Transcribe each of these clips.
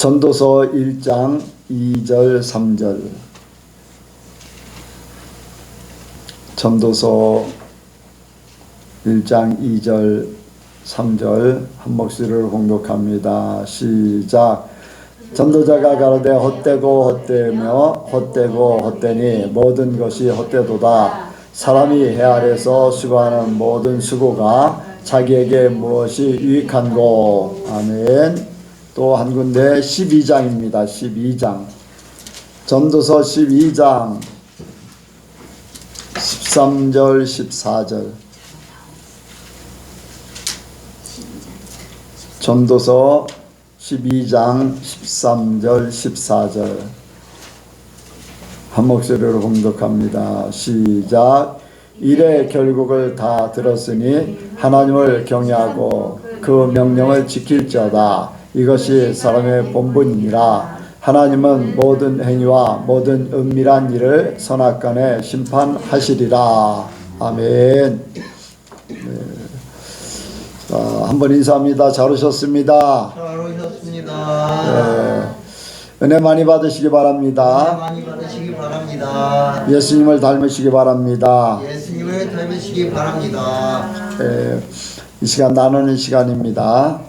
전도서 1장 2절 3절. 전도서 1장 2절 3절 한 목소리로 봉독합니다. 시작. 전도자가 가로되 헛되고 헛되며 헛되고 헛되니 모든 것이 헛되도다. 사람이 해 아래서 수고하는 모든 수고가 자기에게 무엇이 유익한고. 아멘. 또 한 군데 12장입니다. 12장. 전도서 12장 13절 14절. 전도서 12장 13절 14절 한 목소리로 봉독합니다. 시작. 이래 결국을 다 들었으니 하나님을 경외하고 그 명령을 지킬지어다. 이것이 사람의 본분이니라. 하나님은 모든 행위와 모든 은밀한 일을 선악간에 심판하시리라. 아멘. 네. 자, 한번 인사합니다. 잘 오셨습니다. 잘 오셨습니다. 네. 은혜 많이 받으시기 바랍니다. 은혜 많이 받으시기 바랍니다. 예수님을 닮으시기 바랍니다. 예수님을 닮으시기 바랍니다. 네. 이 시간 나누는 시간입니다.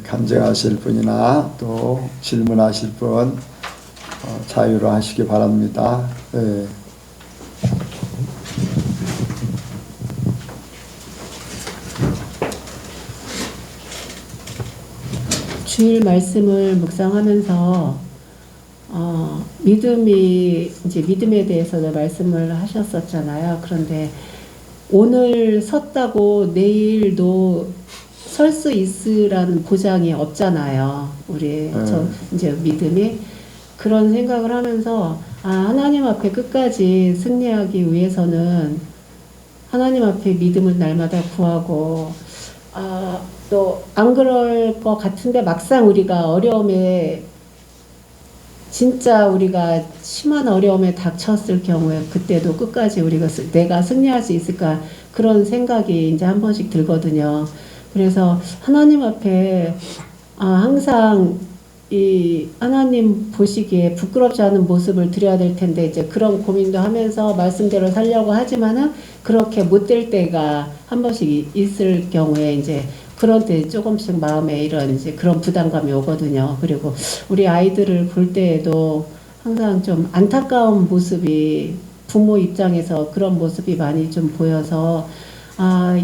간증하실 분이나 또 질문하실 분 자유로 하시기 바랍니다. 주일 말씀을 묵상하면서 믿음이 이제 믿음에 대해서도 말씀을 하셨었잖아요. 그런데 오늘 섰다고 내일도 설 수 있으라는 보장이 없잖아요. 우리 저 이제 믿음이 그런 생각을 하면서 하나님 앞에 끝까지 승리하기 위해서는 하나님 앞에 믿음을 날마다 구하고 또 안 그럴 것 같은데 막상 우리가 어려움에 진짜 우리가 심한 어려움에 닥쳤을 경우에 그때도 끝까지 내가 승리할 수 있을까 그런 생각이 이제 한 번씩 들거든요. 그래서 하나님 앞에 항상 이 하나님 보시기에 부끄럽지 않은 모습을 드려야 될 텐데 이제 그런 고민도 하면서 말씀대로 살려고 하지만은 그렇게 못 될 때가 한 번씩 있을 경우에 이제 그런 때 조금씩 마음에 이런 이제 그런 부담감이 오거든요. 그리고 우리 아이들을 볼 때에도 항상 좀 안타까운 모습이 부모 입장에서 그런 모습이 많이 좀 보여서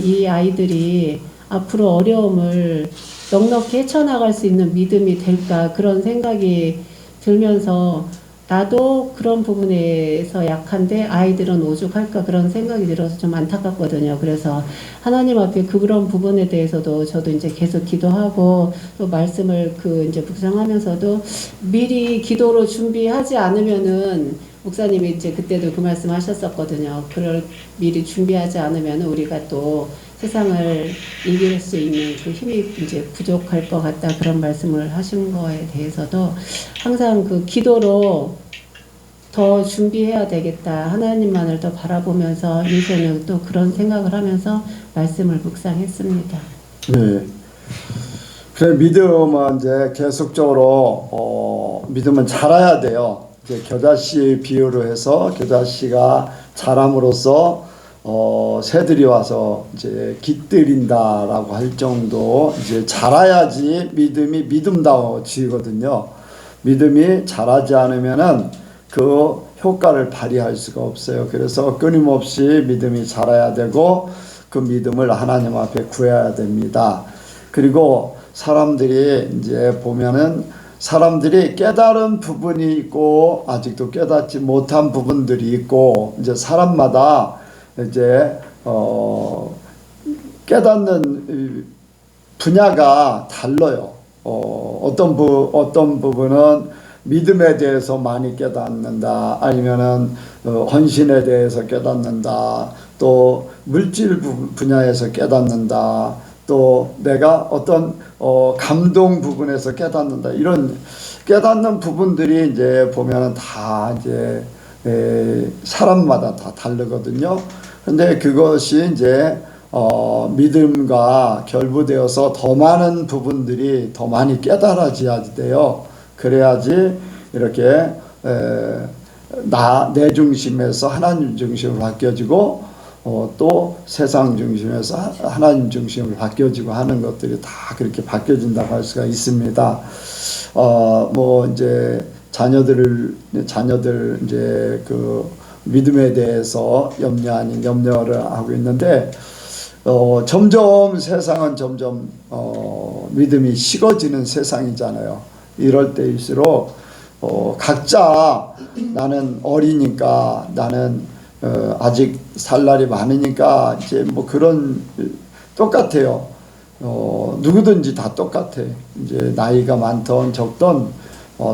이 아이들이 앞으로 어려움을 넉넉히 헤쳐나갈 수 있는 믿음이 될까 그런 생각이 들면서 나도 그런 부분에서 약한데 아이들은 오죽할까 그런 생각이 들어서 좀 안타깝거든요. 그래서 하나님 앞에 그런 부분에 대해서도 저도 이제 계속 기도하고 또 말씀을 이제 묵상하면서도 미리 기도로 준비하지 않으면은 목사님이 이제 그때도 그 말씀 하셨었거든요. 그걸 미리 준비하지 않으면 우리가 또 세상을 이길 수 있는 그 힘이 이제 부족할 것 같다 그런 말씀을 하신 거에 대해서도 항상 그 기도로 더 준비해야 되겠다 하나님만을 더 바라보면서 인생을 또 그런 생각을 하면서 말씀을 묵상했습니다. 네. 그래 믿음은 이제 계속적으로 믿음은 자라야 돼요. 이제 겨자씨 비유로 해서 겨자씨가 자람으로써 새들이 와서 이제 깃들인다라고 할 정도 이제 자라야지 믿음이 믿음다워지거든요. 믿음이 자라지 않으면은 그 효과를 발휘할 수가 없어요. 그래서 끊임없이 믿음이 자라야 되고 그 믿음을 하나님 앞에 구해야 됩니다. 그리고 사람들이 이제 보면은 사람들이 깨달은 부분이 있고 아직도 깨닫지 못한 부분들이 있고 이제 사람마다 이제 깨닫는 분야가 달라요. 어떤 부분은 믿음에 대해서 많이 깨닫는다. 아니면은 헌신에 대해서 깨닫는다. 또 물질 분야에서 깨닫는다. 또 내가 어떤 감동 부분에서 깨닫는다. 이런 깨닫는 부분들이 이제 보면은 다 이제 사람마다 다 다르거든요. 근데 그것이 이제 믿음과 결부되어서 더 많은 부분들이 더 많이 깨달아져야 돼요. 그래야지 이렇게 내 중심에서 하나님 중심으로 바뀌어지고 또 세상 중심에서 하나님 중심으로 바뀌어지고 하는 것들이 다 그렇게 바뀌어진다고 할 수가 있습니다. 뭐 이제 자녀들 이제 그 믿음에 대해서 염려 아닌 염려를 하고 있는데 점점 세상은 점점 믿음이 식어지는 세상이잖아요. 이럴 때일수록 각자 나는 어리니까 나는 아직 살 날이 많으니까 이제 뭐 그런 똑같아요. 누구든지 다 똑같아. 이제 나이가 많던 적던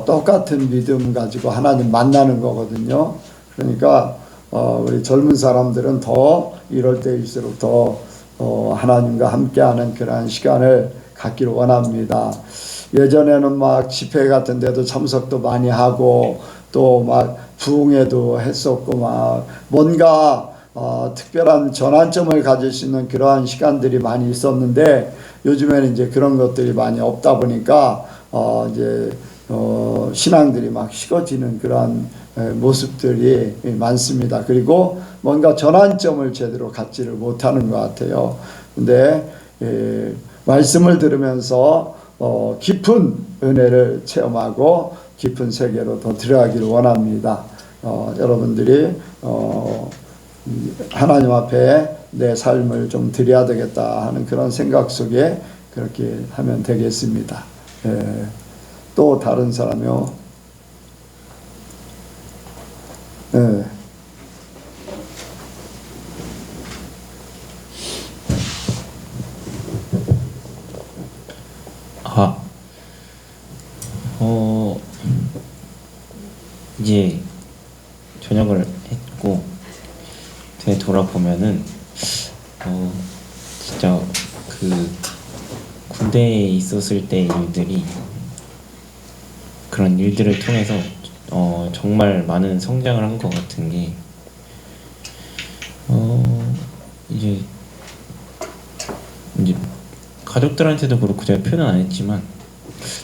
똑같은 믿음 가지고 하나님 만나는 거거든요. 그러니까 우리 젊은 사람들은 더 이럴 때일수록 더 하나님과 함께하는 그러한 시간을 갖기를 원합니다. 예전에는 막 집회 같은 데도 참석도 많이 하고 또 막 부흥회도 했었고 막 뭔가 특별한 전환점을 가질 수 있는 그러한 시간들이 많이 있었는데 요즘에는 이제 그런 것들이 많이 없다 보니까 이제 신앙들이 막 식어지는 그러한 모습들이 많습니다. 그리고 뭔가 전환점을 제대로 갖지를 못하는 것 같아요. 근데 말씀을 들으면서 깊은 은혜를 체험하고 깊은 세계로 더 들어가기를 원합니다. 여러분들이 하나님 앞에 내 삶을 좀 드려야 되겠다 하는 그런 생각 속에 그렇게 하면 되겠습니다. 또 다른 사람이요. 이제 전역을 했고 되돌아보면은 진짜 그 군대에 있었을 때 일들이 그런 일들을 통해서 정말 많은 성장을 한 것 같은 게 이제 가족들한테도 그렇고 제가 표현은 안 했지만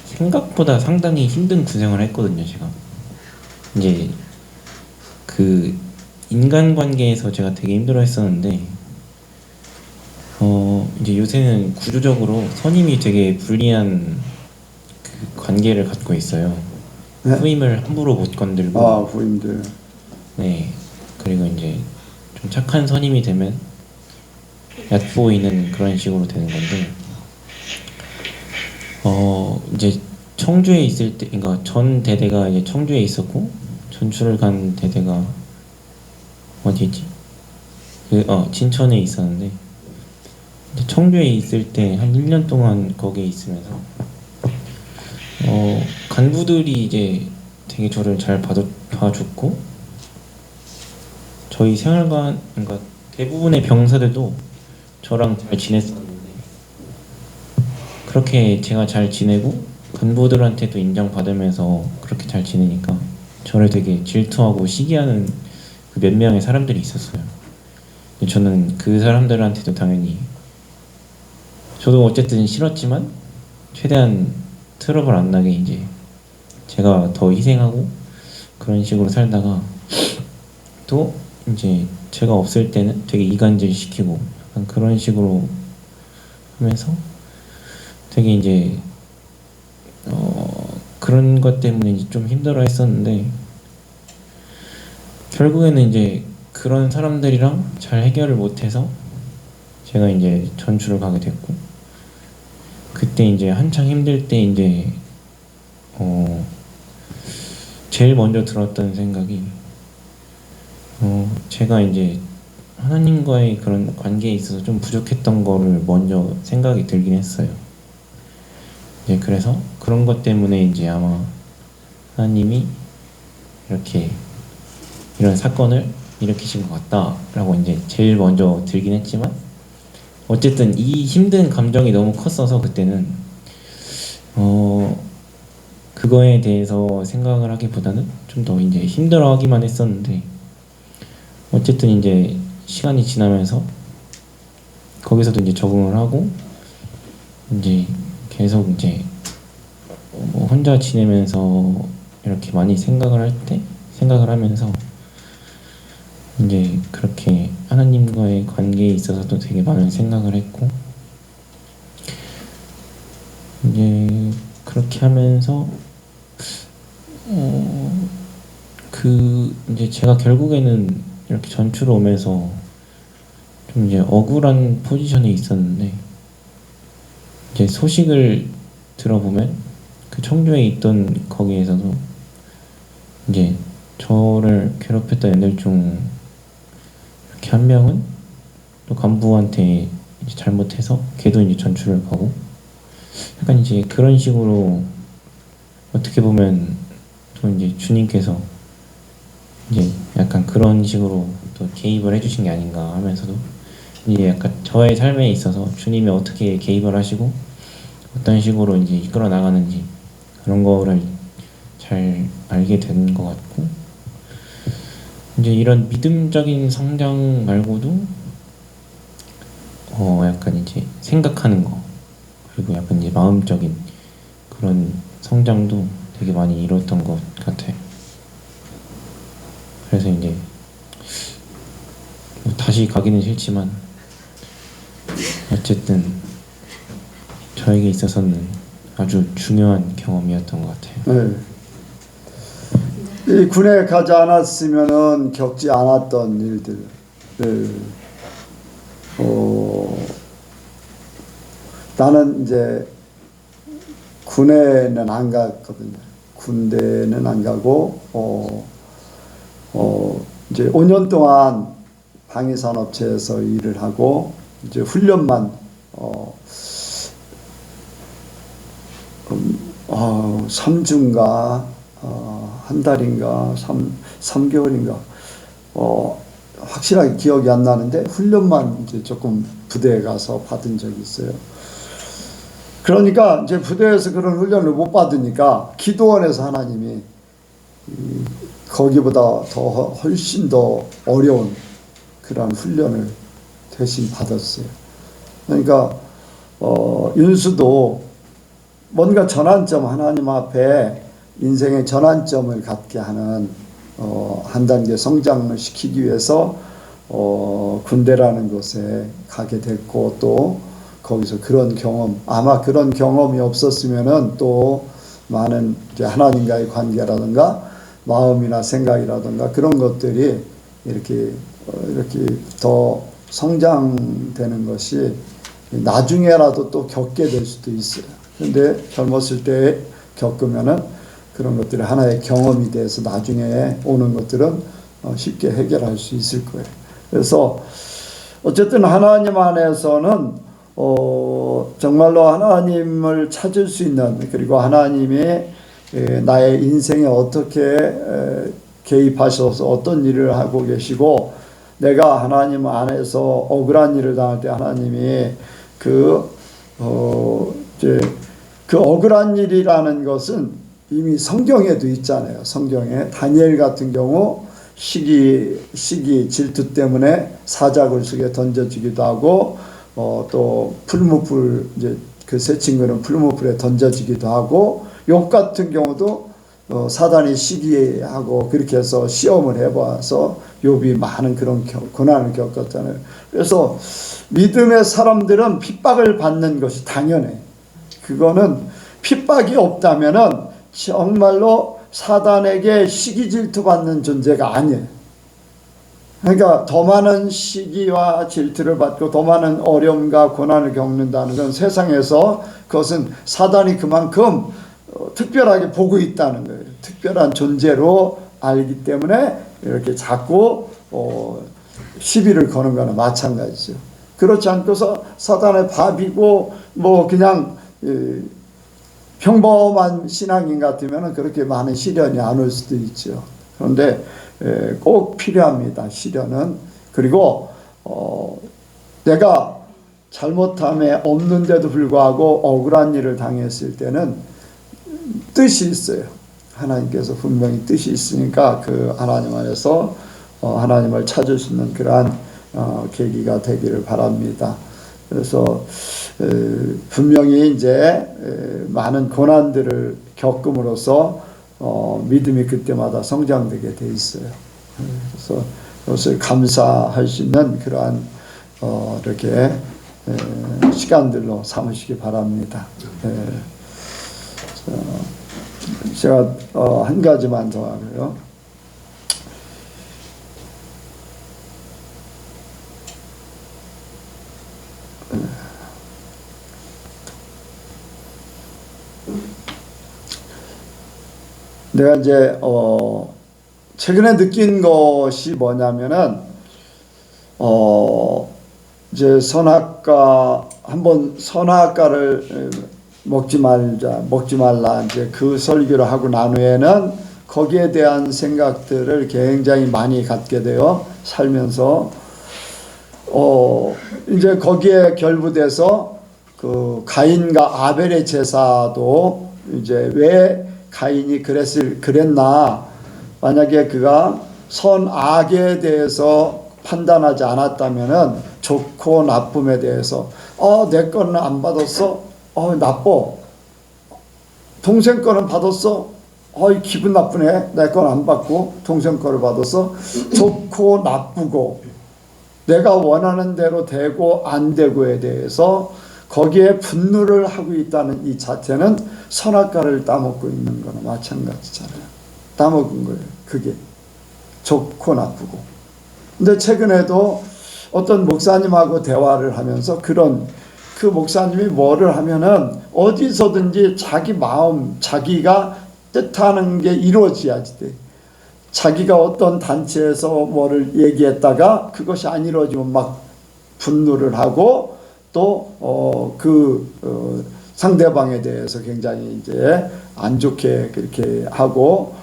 생각보다 상당히 힘든 군생활을 했거든요. 제가 이제 그 인간관계에서 제가 되게 힘들어했었는데 이제 요새는 구조적으로 선임이 되게 불리한 그 관계를 갖고 있어요. 네? 후임을 함부로 못 건들고 후임들. 네, 그리고 이제 좀 착한 선임이 되면 얕보이는 그런 식으로 되는 건데 이제 청주에 있을 때, 그러니까 전 대대가 이제 청주에 있었고 전출을 간 대대가 어디지? 진천에 있었는데 청주에 있을 때 한 1년 동안 거기에 있으면서 간부들이 이제 되게 저를 잘 봐줬고 저희 생활관, 그러니까 대부분의 병사들도 저랑 잘 지냈었는데 그렇게 제가 잘 지내고 간부들한테도 인정받으면서 그렇게 잘 지내니까 저를 되게 질투하고 시기하는 그 몇 명의 사람들이 있었어요. 근데 저는 그 사람들한테도 당연히 저도 어쨌든 싫었지만 최대한 트러블 안 나게 이제 제가 더 희생하고 그런 식으로 살다가 또 이제 제가 없을 때는 되게 이간질 시키고 약간 그런 식으로 하면서 되게 이제 그런 것 때문에 이제 좀 힘들어 했었는데 결국에는 이제 그런 사람들이랑 잘 해결을 못해서 제가 이제 전출을 가게 됐고 그때 이제 한창 힘들 때 이제 제일 먼저 들었던 생각이 제가 이제 하나님과의 그런 관계에 있어서 좀 부족했던 거를 먼저 생각이 들긴 했어요. 이제 그래서 그런 것 때문에 이제 아마 하나님이 이렇게 이런 사건을 일으키신 것 같다라고 이제 제일 먼저 들긴 했지만 어쨌든 이 힘든 감정이 너무 컸어서 그때는 그거에 대해서 생각을 하기보다는 좀 더 이제 힘들어하기만 했었는데 어쨌든 이제 시간이 지나면서 거기서도 이제 적응을 하고 이제 계속 이제 뭐 혼자 지내면서 이렇게 많이 생각을 하면서 이제 그렇게 하나님과의 관계에 있어서도 되게 많은 생각을 했고, 이제 그렇게 하면서 이제 제가 결국에는 이렇게 전주로 오면서 좀 이제 억울한 포지션에 있었는데, 이제 소식을 들어보면 그 청주에 있던 거기에서도 이제 저를 괴롭혔던 애들 중 이렇게 한 명은 또 간부한테 이제 잘못해서 걔도 이제 전출을 가고, 약간 이제 그런 식으로 어떻게 보면 또 이제 주님께서 이제 약간 그런 식으로 또 개입을 해주신 게 아닌가 하면서도, 이제 약간 저의 삶에 있어서 주님이 어떻게 개입을 하시고 어떤 식으로 이제 이끌어 나가는지 그런 거를 잘 알게 된 것 같고, 이제 이런 믿음적인 성장 말고도 약간 이제 생각하는 거, 그리고 약간 이제 마음적인 그런 성장도 되게 많이 이뤘던 것 같아요. 그래서 이제 뭐 다시 가기는 싫지만 어쨌든 저에게 있어서는 아주 중요한 경험이었던 것 같아요. 이 군에 가지 않았으면은 겪지 않았던 일들, 나는 이제 군에는 안 갔거든요. 군대는 안 가고 이제 5년 동안 방위산업체에서 일을 하고 이제 훈련만 3주인가 한 달인가 3개월인가 확실하게 기억이 안 나는데 훈련만 이제 조금 부대에 가서 받은 적이 있어요. 그러니까 이제 부대에서 그런 훈련을 못 받으니까 기도원에서 하나님이 거기보다 더 훨씬 더 어려운 그런 훈련을 대신 받았어요. 그러니까 윤수도 뭔가 전환점, 하나님 앞에 인생의 전환점을 갖게 하는 한 단계 성장을 시키기 위해서 군대라는 곳에 가게 됐고, 또 거기서 그런 경험, 아마 그런 경험이 없었으면은 또 많은 이제 하나님과의 관계라든가 마음이나 생각이라든가 그런 것들이 이렇게 더 성장되는 것이 나중에라도 또 겪게 될 수도 있어요. 근데 젊었을 때 겪으면은 그런 것들이 하나의 경험이 돼서 나중에 오는 것들은 쉽게 해결할 수 있을 거예요. 그래서 어쨌든 하나님 안에서는 정말로 하나님을 찾을 수 있는, 그리고 하나님이 나의 인생에 어떻게 개입하셔서 어떤 일을 하고 계시고, 내가 하나님 안에서 억울한 일을 당할 때 하나님이 그 억울한 일이라는 것은 이미 성경에도 있잖아요. 성경에 다니엘 같은 경우 시기 질투 때문에 사자굴 속에 던져지기도 하고, 또 풀무불, 이제 그 세 친구는 풀무불에 던져지기도 하고, 욥 같은 경우도 사단이 시기하고 그렇게 해서 시험을 해봐서 욥이 많은 그런 고난을 겪었잖아요. 그래서 믿음의 사람들은 핍박을 받는 것이 당연해. 그거는 핍박이 없다면은 정말로 사단에게 시기 질투 받는 존재가 아니에요. 그러니까 더 많은 시기와 질투를 받고 더 많은 어려움과 고난을 겪는다는 건 세상에서 그것은 사단이 그만큼 특별하게 보고 있다는 거예요. 특별한 존재로 알기 때문에 이렇게 자꾸 시비를 거는 거나 마찬가지죠. 그렇지 않고서 사단의 밥이고 뭐 그냥 평범한 신앙인 같으면 그렇게 많은 시련이 안 올 수도 있죠. 그런데 꼭 필요합니다, 시련은. 그리고 내가 잘못함에 없는데도 불구하고 억울한 일을 당했을 때는 뜻이 있어요. 하나님께서 분명히 뜻이 있으니까 그 하나님 안에서 하나님을 찾을 수 있는 그러한 계기가 되기를 바랍니다. 그래서 분명히 이제 많은 고난들을 겪음으로써 믿음이 그때마다 성장되게 돼 있어요. 그래서 그것을 감사할 수 있는 그러한 이렇게 시간들로 삼으시기 바랍니다. 제가 한 가지만 더 하고요. 내가 이제 최근에 느낀 것이 뭐냐면은 이제 한번 선악과를 먹지 말라 이제 그 설교를 하고 난 후에는 거기에 대한 생각들을 굉장히 많이 갖게 되어 살면서 이제 거기에 결부돼서 그 가인과 아벨의 제사도 이제 왜 가인이 그랬나, 만약에 그가 선악에 대해서 판단하지 않았다면은 좋고 나쁨에 대해서 내 거는 안 받았어, 나빠. 동생 거는 받았어, 기분 나쁘네, 내 건 안 받고 동생 거를 받았어. 좋고 나쁘고 내가 원하는 대로 되고 안 되고에 대해서 거기에 분노를 하고 있다는 이 자체는 선악과를 따먹고 있는 거나 마찬가지잖아요. 따먹은 거예요. 그게 좋고 나쁘고. 근데 최근에도 어떤 목사님하고 대화를 하면서 그 목사님이 뭐를 하면은 어디서든지 자기 마음, 자기가 뜻하는 게 이루어져야지 돼. 자기가 어떤 단체에서 뭐를 얘기했다가 그것이 안 이루어지면 막 분노를 하고 또 상대방에 대해서 굉장히 이제 안 좋게 그렇게 하고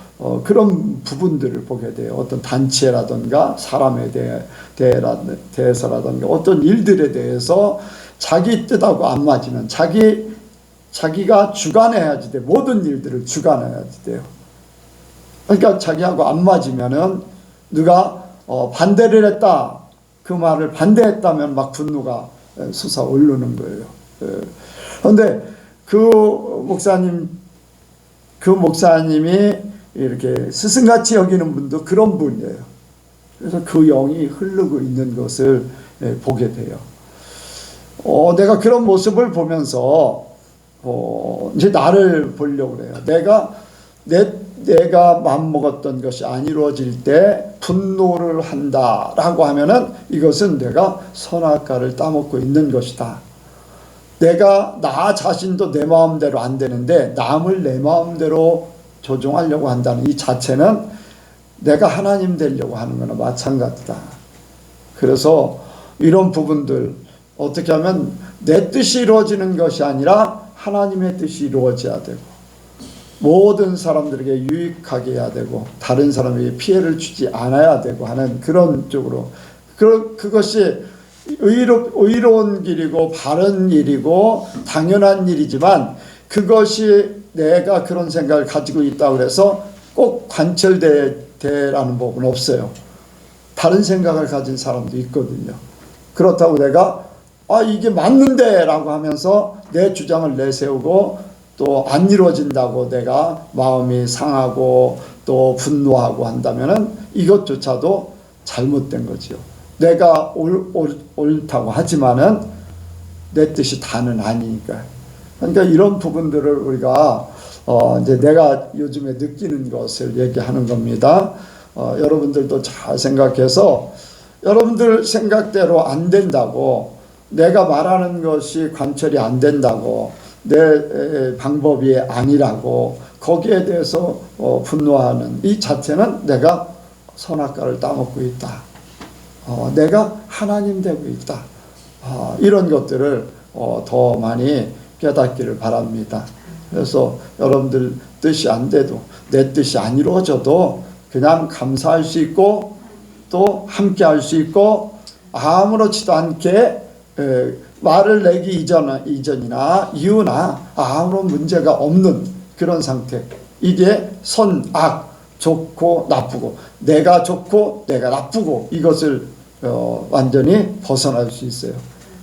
그런 부분들을 보게 돼요. 어떤 단체라든가 사람에 대해서라든가 어떤 일들에 대해서 자기 뜻하고 안 맞으면 자기가 주관해야지 돼. 모든 일들을 주관해야지 돼요. 그러니까 자기하고 안 맞으면은 누가 반대를 했다, 그 말을 반대했다면 막 분노가 솟아오르는 거예요. 그런데 그 목사님이 이렇게 스승같이 여기는 분도 그런 분이에요. 그래서 그 영이 흐르고 있는 것을 보게 돼요. 내가 그런 모습을 보면서 이제 나를 보려고 그래요. 내가 마음먹었던 것이 안 이루어질 때 분노를 한다라고 하면은 이것은 내가 선악과를 따먹고 있는 것이다. 나 자신도 내 마음대로 안 되는데 남을 내 마음대로 조종하려고 한다는 이 자체는 내가 하나님 되려고 하는 거나 마찬가지다. 그래서 이런 부분들 어떻게 하면 내 뜻이 이루어지는 것이 아니라 하나님의 뜻이 이루어져야 되고 모든 사람들에게 유익하게 해야 되고 다른 사람에게 피해를 주지 않아야 되고 하는 그런 쪽으로 그것이 의로운 길이고 바른 일이고 당연한 일이지만 그것이 내가 그런 생각을 가지고 있다고 해서 꼭 관철되라는 법은 없어요. 다른 생각을 가진 사람도 있거든요. 그렇다고 내가 이게 맞는데 라고 하면서 내 주장을 내세우고 또 안 이루어진다고 내가 마음이 상하고 또 분노하고 한다면은 이것조차도 잘못된 거지요. 내가 옳다고 하지만은 내 뜻이 다는 아니니까. 그러니까 이런 부분들을 우리가 이제 내가 요즘에 느끼는 것을 얘기하는 겁니다. 여러분들도 잘 생각해서 여러분들 생각대로 안 된다고, 내가 말하는 것이 관철이 안 된다고, 내 방법이 아니라고 거기에 대해서 분노하는 이 자체는 내가 선악과를 따먹고 있다. 내가 하나님 되고 있다. 이런 것들을 더 많이 깨닫기를 바랍니다. 그래서 여러분들 뜻이 안 돼도, 내 뜻이 안 이루어져도 그냥 감사할 수 있고 또 함께 할 수 있고 아무렇지도 않게 말을 내기 이전이나 이후나 아무런 문제가 없는 그런 상태. 이게 선악, 좋고 나쁘고, 내가 좋고 내가 나쁘고, 이것을 완전히 벗어날 수 있어요.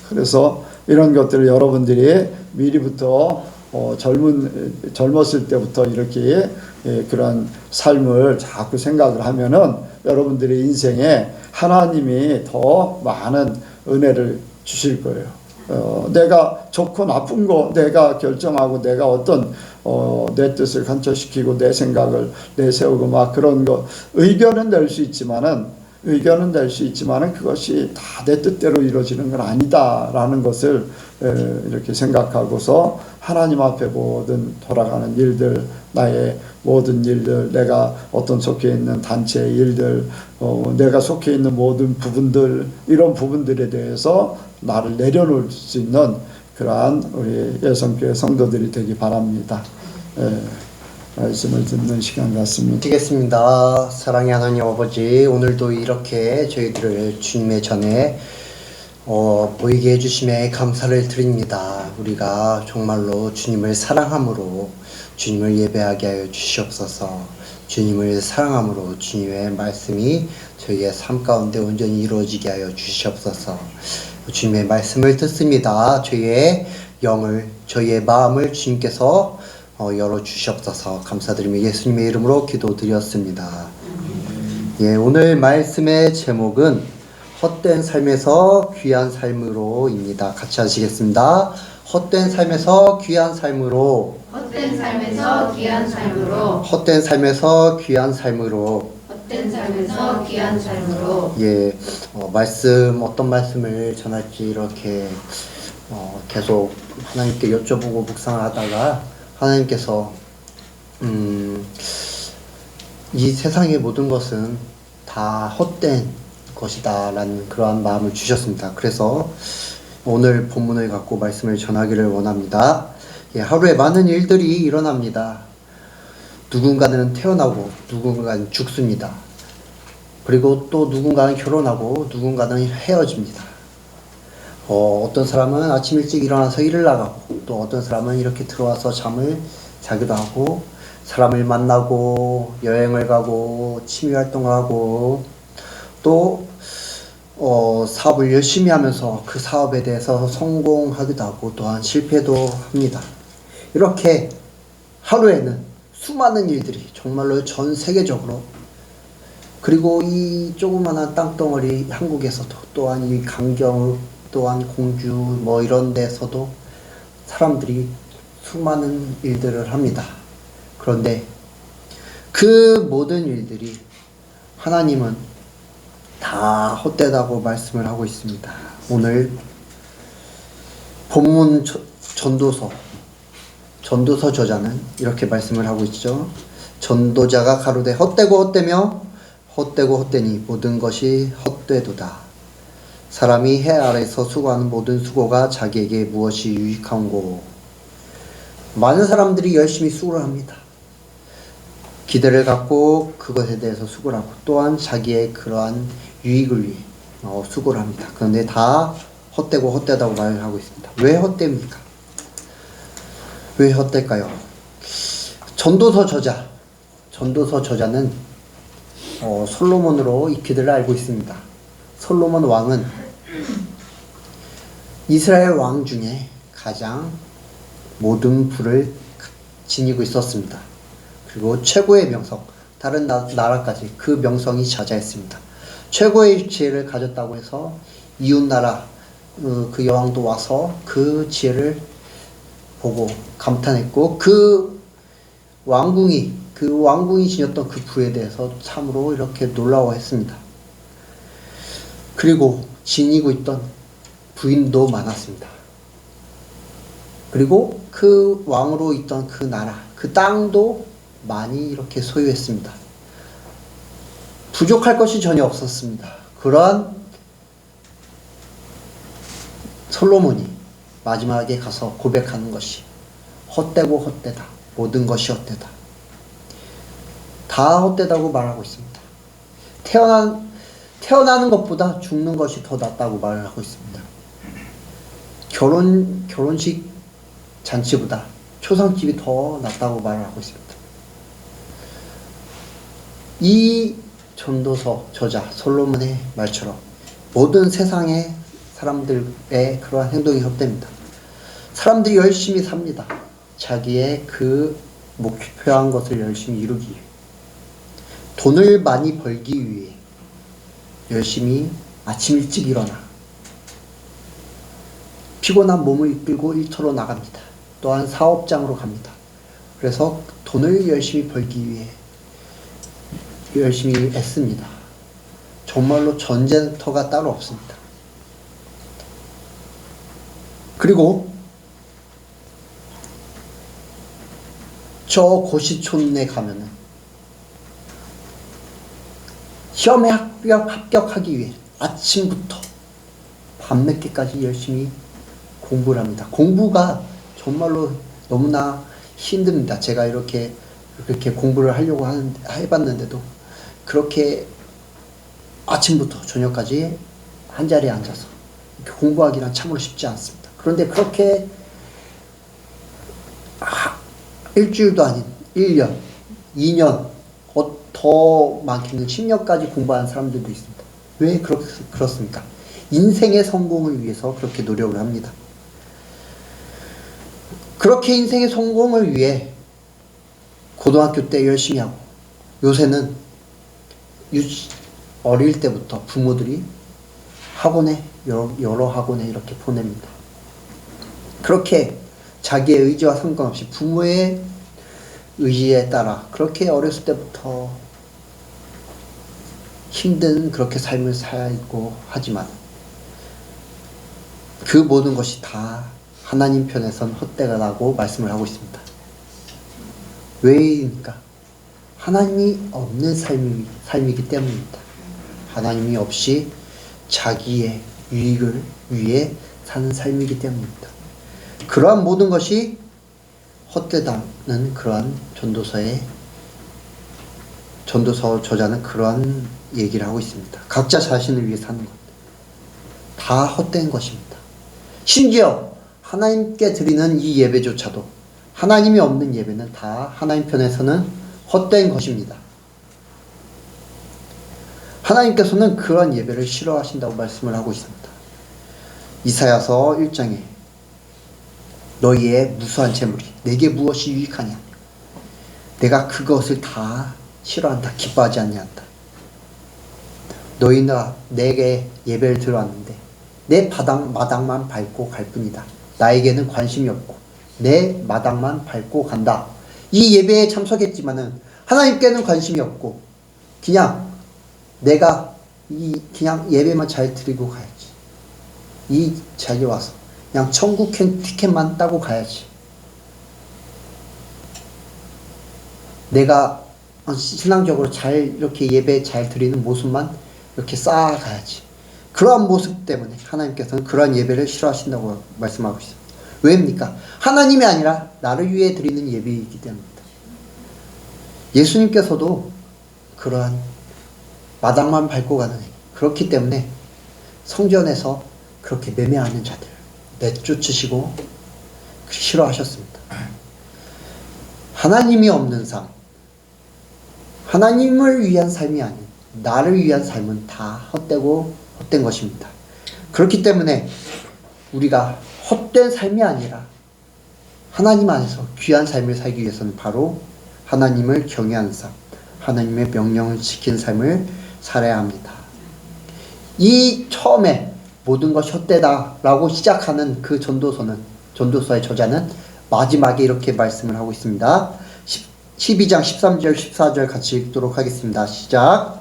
그래서 이런 것들을 여러분들이 미리부터 젊었을 때부터 이렇게 그런 삶을 자꾸 생각을 하면은 여러분들의 인생에 하나님이 더 많은 은혜를 주실 거예요. 내가 좋고 나쁜 거 내가 결정하고 내가 어떤 내 뜻을 간처시키고 내 생각을 내세우고 막 그런 거 의견은 낼 수 있지만은 그것이 다 내 뜻대로 이루어지는 건 아니다라는 것을 이렇게 생각하고서 하나님 앞에 모든 돌아가는 일들, 나의 모든 일들, 내가 어떤 속해 있는 단체의 일들, 내가 속해 있는 모든 부분들, 이런 부분들에 대해서 나를 내려놓을 수 있는 그러한 우리 예성교회 성도들이 되기 바랍니다. 말씀을 듣는 시간 같습니다. 드리겠습니다. 사랑의 하나님 아버지, 오늘도 이렇게 저희들을 주님의 전에 보이게 해주심에 감사를 드립니다. 우리가 정말로 주님을 사랑함으로 주님을 예배하게 하여 주시옵소서. 주님을 사랑함으로 주님의 말씀이 저희의 삶 가운데 온전히 이루어지게 하여 주시옵소서. 주님의 말씀을 듣습니다. 저희의 영을, 저희의 마음을 주님께서 열어주시옵소서. 감사드리며 예수님의 이름으로 기도드렸습니다. 예, 오늘 말씀의 제목은 헛된 삶에서 귀한 삶으로입니다. 같이 하시겠습니다. 헛된 삶에서 귀한 삶으로. 헛된 삶에서 귀한 삶으로. 헛된 삶에서 귀한 삶으로. 헛된 삶에서 귀한 삶으로. 예, 어떤 말씀을 전할지 이렇게 계속 하나님께 여쭤보고 묵상을 하다가 하나님께서 이 세상의 모든 것은 다 헛된 것이다 라는 그러한 마음을 주셨습니다. 그래서 오늘 본문을 갖고 말씀을 전하기를 원합니다. 예, 하루에 많은 일들이 일어납니다. 누군가는 태어나고 누군가는 죽습니다. 그리고 또 누군가는 결혼하고 누군가는 헤어집니다. 어떤 사람은 아침 일찍 일어나서 일을 나가고, 또 어떤 사람은 이렇게 들어와서 잠을 자기도 하고, 사람을 만나고 여행을 가고 취미 활동을 하고, 또 사업을 열심히 하면서 그 사업에 대해서 성공하기도 하고 또한 실패도 합니다. 이렇게 하루에는 수많은 일들이 정말로 전 세계적으로, 그리고 이 조그마한 땅덩어리 한국에서도, 또한 이 강경, 또한 공주 뭐 이런 데서도 사람들이 수많은 일들을 합니다. 그런데 그 모든 일들이 하나님은 다 헛되다고 말씀을 하고 있습니다. 오늘 본문 전도서 저자는 이렇게 말씀을 하고 있죠. 전도자가 가로되 헛되고 헛되며 헛되고 헛되니 모든 것이 헛되도다. 사람이 해 아래서 수고하는 모든 수고가 자기에게 무엇이 유익한고. 많은 사람들이 열심히 수고를 합니다. 기대를 갖고 그것에 대해서 수고를 하고, 또한 자기의 그러한 유익을 위해 수고를 합니다. 그런데 다 헛되고 헛되다고 말을 하고 있습니다. 왜 헛됩니까? 왜 헛될까요? 전도서 저자는 솔로몬으로 익히들 알고 있습니다. 솔로몬 왕은 이스라엘 왕 중에 가장 모든 부를 지니고 있었습니다. 그리고 최고의 명성, 다른 나라까지 그 명성이 자자했습니다. 최고의 지혜를 가졌다고 해서 이웃나라 그 여왕도 와서 그 지혜를 보고 감탄했고, 그 왕궁이 지녔던 그 부에 대해서 참으로 이렇게 놀라워했습니다. 그리고 지니고 있던 부인도 많았습니다. 그리고 그 왕으로 있던 그 나라, 그 땅도 많이 이렇게 소유했습니다. 부족할 것이 전혀 없었습니다. 그러한 솔로몬이 마지막에 가서 고백하는 것이 헛되고 헛되다. 모든 것이 헛되다. 다 헛되다고 말하고 있습니다. 태어나는 것보다 죽는 것이 더 낫다고 말을 하고 있습니다. 결혼식 잔치보다 초상집이 더 낫다고 말을 하고 있습니다. 이 전도서 저자 솔로몬의 말처럼 모든 세상의 사람들의 그러한 행동이 헛됩니다. 사람들이 열심히 삽니다. 자기의 그 목표한 것을 열심히 이루기 위해, 돈을 많이 벌기 위해 열심히 아침 일찍 일어나 피곤한 몸을 이끌고 일터로 나갑니다. 또한 사업장으로 갑니다. 그래서 돈을 열심히 벌기 위해 열심히 애씁니다. 정말로 전쟁터가 따로 없습니다. 그리고 저 고시촌에 가면은 시험에 합격하기 위해 아침부터 밤늦게까지 열심히 공부를 합니다. 공부가 정말로 너무나 힘듭니다. 제가 이렇게 공부를 하려고 해봤는데도 그렇게 아침부터 저녁까지 한 자리에 앉아서 이렇게 공부하기란 참으로 쉽지 않습니다. 그런데 그렇게 일주일도 아닌 1년, 2년, 더 많게는 10년까지 공부하는 사람들도 있습니다. 왜 그렇습니까? 인생의 성공을 위해서 그렇게 노력을 합니다. 그렇게 인생의 성공을 위해 고등학교 때 열심히 하고, 요새는 어릴 때부터 부모들이 여러 학원에 이렇게 보냅니다. 그렇게 자기의 의지와 상관없이 부모의 의지에 따라 그렇게 어렸을 때부터 힘든 그렇게 삶을 살고 하지만 그 모든 것이 다 하나님 편에선 헛되다라고 말씀을 하고 있습니다. 왜입니까? 하나님이 없는 삶이기 때문입니다. 하나님이 없이 자기의 유익을 위해 사는 삶이기 때문입니다. 그러한 모든 것이 헛되다는 그러한 전도서 저자는 그러한 얘기를 하고 있습니다. 각자 자신을 위해 사는 것, 다 헛된 것입니다. 심지어 하나님께 드리는 이 예배조차도, 하나님이 없는 예배는 다 하나님 편에서는 헛된 것입니다. 하나님께서는 그러한 예배를 싫어하신다고 말씀을 하고 있습니다. 이사야서 1장에 너희의 무수한 재물이 내게 무엇이 유익하냐, 내가 그것을 다 싫어한다, 기뻐하지 않냐한다. 너희가 내게 예배를 들어왔는데 내 마당만 밟고 갈 뿐이다. 나에게는 관심이 없고 내 마당만 밟고 간다. 이 예배에 참석했지만은 하나님께는 관심이 없고 그냥 내가 그냥 예배만 잘 드리고 가야지. 이 자리에 와서 그냥 천국 티켓만 따고 가야지. 내가 신앙적으로 이렇게 예배 잘 드리는 모습만 이렇게 쌓아가야지. 그러한 모습 때문에 하나님께서는 그러한 예배를 싫어하신다고 말씀하고 있습니다. 왜입니까? 하나님이 아니라 나를 위해 드리는 예배이기 때문입니다. 예수님께서도 그러한 마당만 밟고 가는, 그렇기 때문에 성전에서 그렇게 매매하는 자들 내쫓으시고 싫어하셨습니다. 하나님이 없는 삶, 하나님을 위한 삶이 아닌 나를 위한 삶은 다 헛된 것입니다. 그렇기 때문에 우리가 헛된 삶이 아니라 하나님 안에서 귀한 삶을 살기 위해서는 바로 하나님을 경외하는 삶, 하나님의 명령을 지키는 삶을 살아야 합니다. 이 처음에 모든 것이 헛되다라고 시작하는 그 전도서의 저자는 마지막에 이렇게 말씀을 하고 있습니다. 12장 13절 14절 같이 읽도록 하겠습니다. 시작.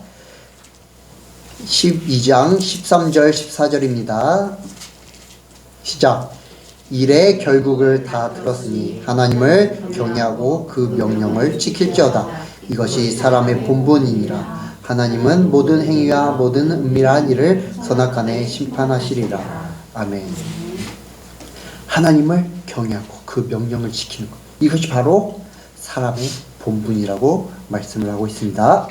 12장 13절 14절입니다. 시작. 이래 결국을 다 들었으니 하나님을 경외하고 그 명령을 지킬지어다. 이것이 사람의 본분이니라. 하나님은 모든 행위와 모든 은밀한 일을 선악간에 심판하시리라. 아멘. 하나님을 경외하고 그 명령을 지키는 것, 이것이 바로 사람의 본분이라고 말씀을 하고 있습니다.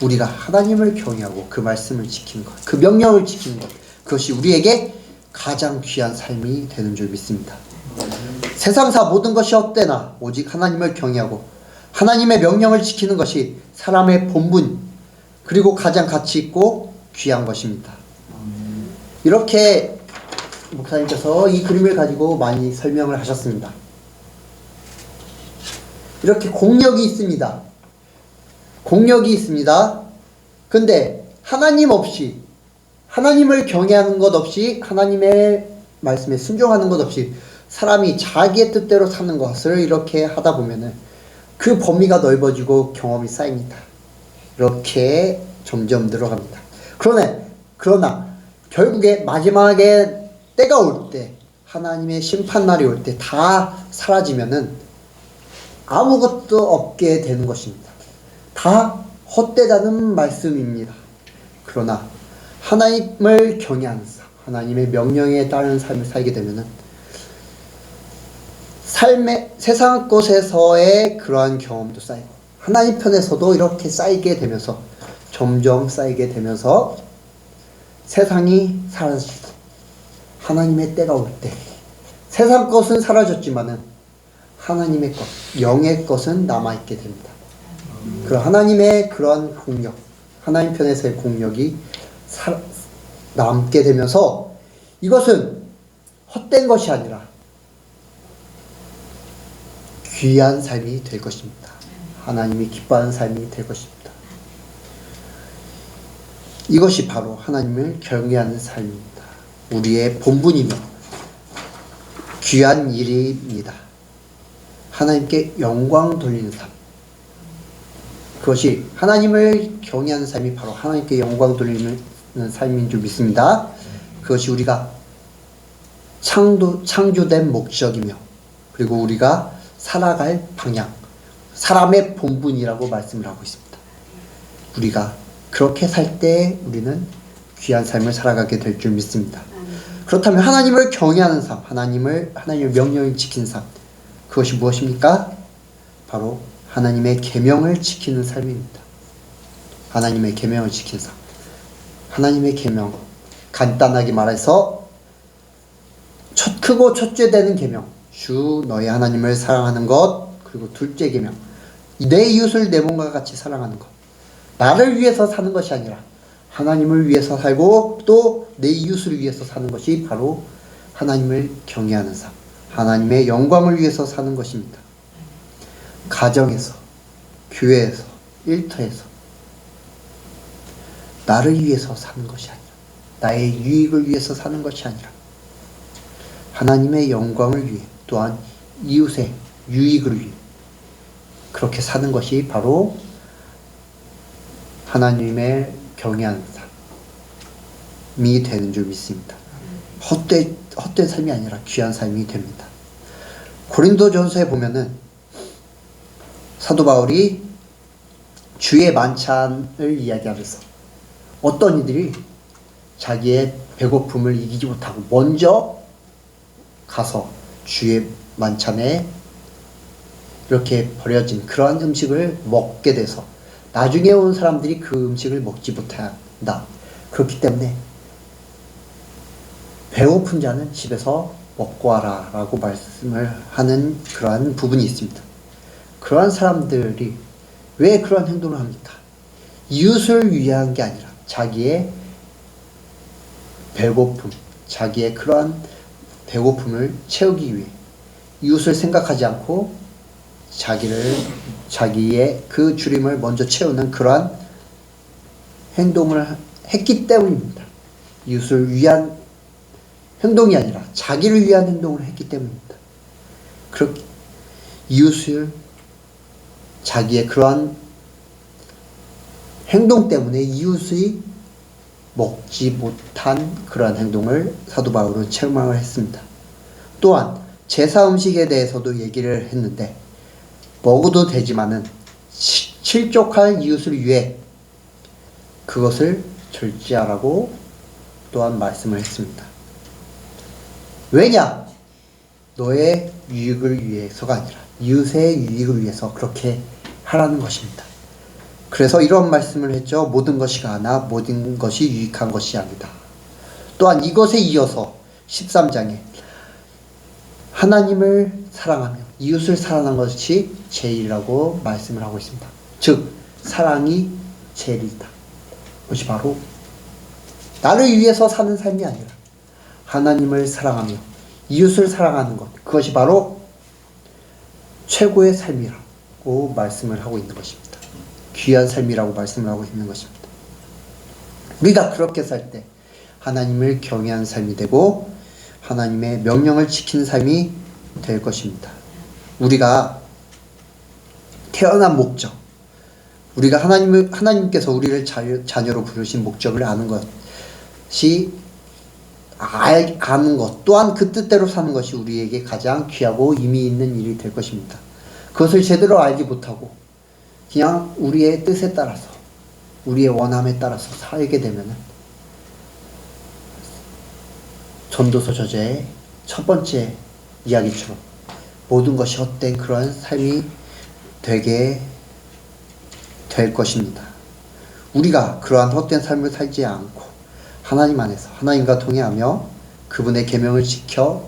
우리가 하나님을 경외하고 그 말씀을 지키는 것, 그 명령을 지키는 것, 그것이 우리에게 가장 귀한 삶이 되는 줄 믿습니다. 세상사 모든 것이 헛되나 오직 하나님을 경외하고 하나님의 명령을 지키는 것이 사람의 본분, 그리고 가장 가치 있고 귀한 것입니다. 이렇게 목사님께서 이 그림을 가지고 많이 설명을 하셨습니다. 이렇게 공력이 있습니다. 공력이 있습니다. 근데 하나님 없이, 하나님을 경외하는 것 없이, 하나님의 말씀에 순종하는 것 없이 사람이 자기의 뜻대로 사는 것을 이렇게 하다 보면은 그 범위가 넓어지고 경험이 쌓입니다. 이렇게 점점 늘어갑니다. 그러나 결국에 마지막에 때가 올 때, 하나님의 심판날이 올 때 다 사라지면은 아무것도 없게 되는 것입니다. 다 헛되다는 말씀입니다. 그러나 하나님을 경외하는 삶, 하나님의 명령에 따르는 삶을 살게 되면은 삶의 세상 곳에서의 그러한 경험도 쌓이고 하나님 편에서도 이렇게 쌓이게 되면서 점점 쌓이게 되면서 세상이 사라지고 하나님의 때가 올 때 세상 것은 사라졌지만은 하나님의 것, 영의 것은 남아있게 됩니다. 그 하나님의 그러한 공력, 하나님 편에서의 공력이 남게 되면서 이것은 헛된 것이 아니라 귀한 삶이 될 것입니다. 하나님이 기뻐하는 삶이 될 것입니다. 이것이 바로 하나님을 경외하는 삶입니다. 우리의 본분이며 귀한 일입니다. 하나님께 영광 돌리는 삶. 그것이 하나님을 경외하는 삶이 바로 하나님께 영광 돌리는 삶인 줄 믿습니다. 그것이 우리가 창조된 목적이며 그리고 우리가 살아갈 방향, 사람의 본분이라고 말씀을 하고 있습니다. 우리가 그렇게 살 때 우리는 귀한 삶을 살아가게 될 줄 믿습니다. 그렇다면 하나님을 경외하는 삶, 하나님의 명령을 지키는 삶, 그것이 무엇입니까? 바로 하나님의 계명을 지키는 삶입니다. 하나님의 계명을 지키는 삶. 하나님의 계명, 간단하게 말해서 크고 첫째 되는 계명, 주 너의 하나님을 사랑하는 것, 그리고 둘째 계명, 내 이웃을 내 몸과 같이 사랑하는 것. 나를 위해서 사는 것이 아니라 하나님을 위해서 살고 또 내 이웃을 위해서 사는 것이 바로 하나님을 경외하는 삶, 하나님의 영광을 위해서 사는 것입니다. 가정에서, 교회에서, 일터에서 나를 위해서 사는 것이 아니라 나의 유익을 위해서 사는 것이 아니라 하나님의 영광을 위해 또한 이웃의 유익을 위해 그렇게 사는 것이 바로 하나님의 경외하는 삶이 되는 줄 믿습니다. 헛된 삶이 아니라 귀한 삶이 됩니다. 고린도전서에 보면은 사도 바울이 주의 만찬을 이야기하면서 어떤 이들이 자기의 배고픔을 이기지 못하고 먼저 가서 주의 만찬에 이렇게 버려진 그러한 음식을 먹게 돼서 나중에 온 사람들이 그 음식을 먹지 못한다. 그렇기 때문에 배고픈 자는 집에서 먹고 와라 라고 말씀을 하는 그러한 부분이 있습니다. 그러한 사람들이 왜 그러한 행동을 합니까? 이웃을 위한 게 아니라 자기의 배고픔, 자기의 그러한 배고픔을 채우기 위해 이웃을 생각하지 않고 자기의 그 주림을 먼저 채우는 그러한 행동을 했기 때문입니다. 이웃을 위한 행동이 아니라 자기를 위한 행동을 했기 때문입니다. 그렇게 이웃을 자기의 그러한 행동 때문에 이웃이 먹지 못한 그러한 행동을 사도 바울은 책망을 했습니다. 또한 제사 음식에 대해서도 얘기를 했는데 먹어도 되지만은 실족할 이웃을 위해 그것을 절제하라고 또한 말씀을 했습니다. 왜냐? 너의 유익을 위해서가 아니라 이웃의 유익을 위해서 그렇게 하라는 것입니다. 그래서 이런 말씀을 했죠. 모든 것이 가나 모든 것이 유익한 것이 아니다. 또한 이것에 이어서 13장에 하나님을 사랑하며 이웃을 사랑하는 것이 제일이라고 말씀을 하고 있습니다. 즉 사랑이 제일이다. 그것이 바로 나를 위해서 사는 삶이 아니라 하나님을 사랑하며 이웃을 사랑하는 것, 그것이 바로 최고의 삶이라고 말씀을 하고 있는 것입니다. 귀한 삶이라고 말씀을 하고 있는 것입니다. 우리가 그렇게 살 때 하나님을 경외하는 삶이 되고 하나님의 명령을 지키는 삶이 될 것입니다. 우리가 태어난 목적, 우리가 하나님께서 우리를 자녀로 부르신 목적을 아는 것이 아는 것 또한 그 뜻대로 사는 것이 우리에게 가장 귀하고 의미 있는 일이 될 것입니다. 그것을 제대로 알지 못하고 그냥 우리의 뜻에 따라서 우리의 원함에 따라서 살게 되면은 전도서 저자의 첫 번째 이야기처럼 모든 것이 헛된 그런 삶이 되게 될 것입니다. 우리가 그러한 헛된 삶을 살지 않고 하나님 안에서 하나님과 동행하며 그분의 계명을 지켜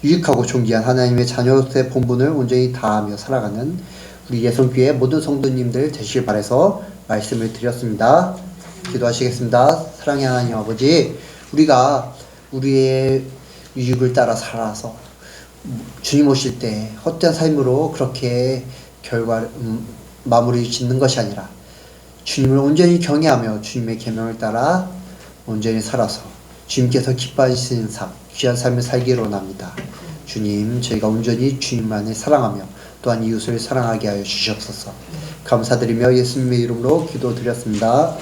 유익하고 존귀한 하나님의 자녀로서의 본분을 온전히 다하며 살아가는 우리 예성교회 모든 성도님들 되시길 바라서 말씀을 드렸습니다. 기도하시겠습니다. 사랑의 하나님 아버지, 우리가 우리의 유익을 따라 살아서 주님 오실 때 헛된 삶으로 그렇게 마무리 짓는 것이 아니라 주님을 온전히 경외하며 주님의 계명을 따라 온전히 살아서 주님께서 기뻐하시는 삶, 귀한 삶을 살기를 원합니다. 주님, 저희가 온전히 주님만을 사랑하며 또한 이웃을 사랑하게 하여 주시옵소서. 감사드리며 예수님의 이름으로 기도드렸습니다.